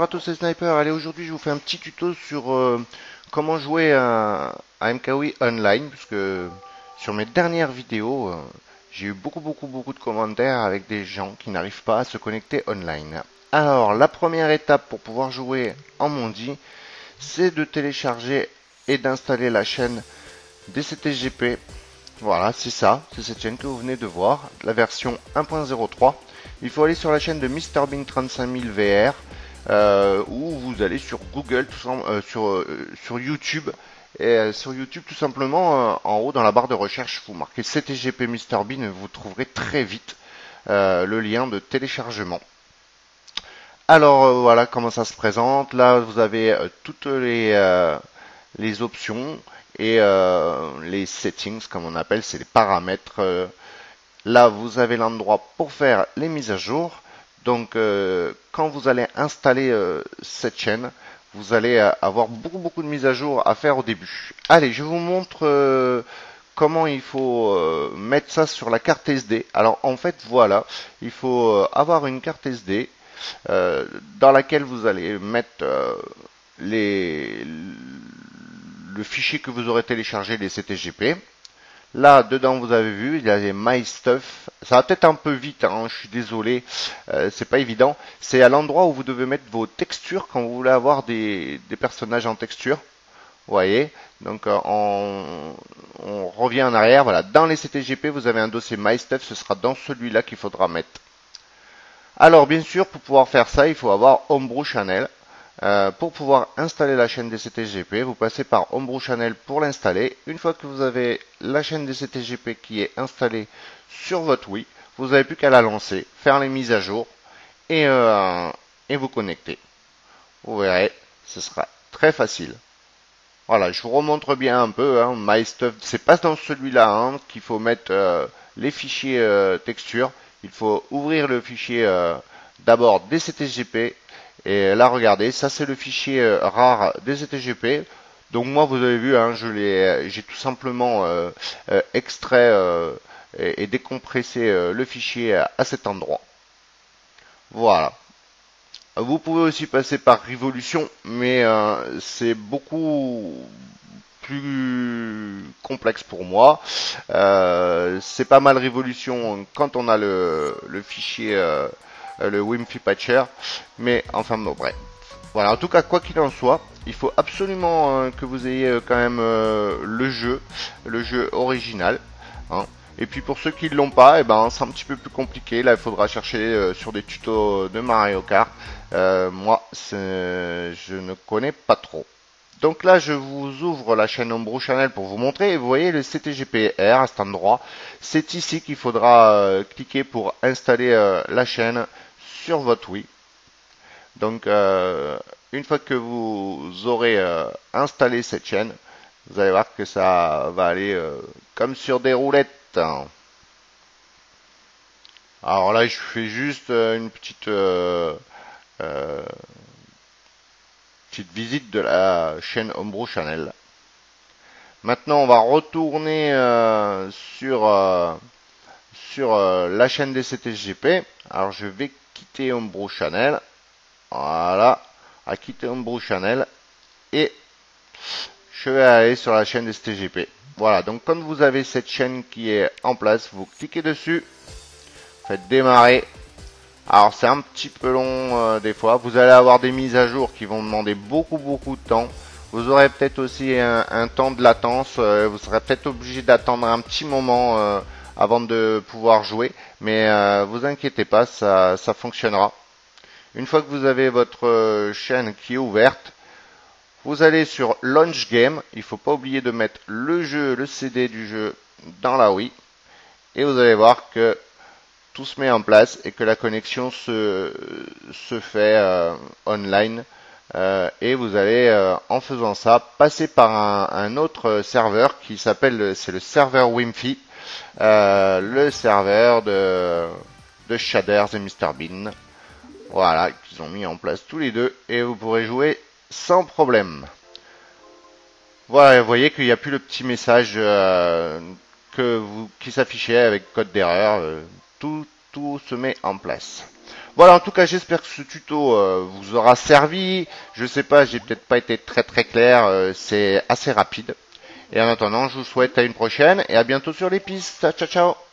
à tous les snipers. Allez, aujourd'hui je vous fais un petit tuto sur comment jouer à MKOI Online, puisque sur mes dernières vidéos, j'ai eu beaucoup de commentaires avec des gens qui n'arrivent pas à se connecter online. Alors, la première étape pour pouvoir jouer en Mondi, c'est de télécharger et d'installer la chaîne DCTGP. Voilà, c'est ça, c'est cette chaîne que vous venez de voir, la version 1.03. Il faut aller sur la chaîne de MrBean 35000 VR, ou vous allez sur Google, sur YouTube. Et sur YouTube, tout simplement, en haut dans la barre de recherche, vous marquez CTGP MrBean et vous trouverez très vite le lien de téléchargement. Alors voilà comment ça se présente. Là, vous avez toutes les options et les settings, comme on appelle, c'est les paramètres. Là, vous avez l'endroit pour faire les mises à jour. Donc, quand vous allez installer cette chaîne, vous allez avoir beaucoup de mises à jour à faire au début. Allez, je vous montre comment il faut mettre ça sur la carte SD. Alors, en fait, voilà, il faut avoir une carte SD dans laquelle vous allez mettre le fichier que vous aurez téléchargé, les CTGP. Là, dedans, vous avez vu, il y a les My Stuff. Ça va peut-être un peu vite, hein, je suis désolé, c'est pas évident. C'est à l'endroit où vous devez mettre vos textures quand vous voulez avoir des personnages en texture. Vous voyez, donc on revient en arrière. Voilà, dans les CTGP, vous avez un dossier My Stuff, ce sera dans celui-là qu'il faudra mettre. Alors, bien sûr, pour pouvoir faire ça, il faut avoir Homebrew Channel. Pour pouvoir installer la chaîne DCTGP, vous passez par Homebrew Channel pour l'installer. Une fois que vous avez la chaîne DCTGP qui est installée sur votre Wii, vous n'avez plus qu'à la lancer, faire les mises à jour et vous connecter. Vous verrez, ce sera très facile. Voilà, je vous remontre bien un peu. Hein, My Stuff, c'est pas dans celui-là hein, qu'il faut mettre les fichiers texture. Il faut ouvrir le fichier d'abord DCTGP. Et là, regardez, ça c'est le fichier rare DCTGP. Donc moi, vous avez vu, hein, j'ai tout simplement extrait et décompressé le fichier à cet endroit. Voilà. Vous pouvez aussi passer par Revolution, mais c'est beaucoup plus complexe pour moi. C'est pas mal Revolution quand on a le fichier, le Wimpy Patcher, mais enfin bon, bref. Voilà, en tout cas, quoi qu'il en soit, il faut absolument que vous ayez quand même le jeu original. Hein. Et puis pour ceux qui ne l'ont pas, eh ben, c'est un petit peu plus compliqué. Là, il faudra chercher sur des tutos de Mario Kart. Moi, je ne connais pas trop. Donc là, je vous ouvre la chaîne Homebrew Channel pour vous montrer. Et vous voyez le CTGPR à cet endroit. C'est ici qu'il faudra cliquer pour installer la chaîne sur votre Wii. Donc, une fois que vous aurez installé cette chaîne, vous allez voir que ça va aller comme sur des roulettes. Alors là, je fais juste une petite visite de la chaîne Homebrew Channel. Maintenant, on va retourner sur la chaîne des CTGP. Alors, je vais quitter Homebrew Channel. Voilà, à quitter Homebrew Channel et je vais aller sur la chaîne des CTGP. Voilà, donc quand vous avez cette chaîne qui est en place, vous cliquez dessus, faites démarrer. Alors c'est un petit peu long des fois. Vous allez avoir des mises à jour qui vont demander beaucoup de temps. Vous aurez peut-être aussi un temps de latence. Vous serez peut-être obligé d'attendre un petit moment avant de pouvoir jouer. Mais vous inquiétez pas, ça fonctionnera. Une fois que vous avez votre chaîne qui est ouverte, vous allez sur Launch Game. Il ne faut pas oublier de mettre le CD du jeu dans la Wii. Et vous allez voir que tout se met en place et que la connexion se fait online. Et vous allez, en faisant ça, passer par un autre serveur qui s'appelle, c'est le serveur Wimpy, le serveur de Shaders et MrBean. Voilà, qu'ils ont mis en place tous les deux et vous pourrez jouer sans problème. Voilà, vous voyez qu'il n'y a plus le petit message qui s'affichait avec code d'erreur. Tout tout se met en place. Voilà, en tout cas, j'espère que ce tuto vous aura servi. Je sais pas, j'ai peut-être pas été très clair, c'est assez rapide. Et en attendant, je vous souhaite à une prochaine et à bientôt sur les pistes. Ciao, ciao.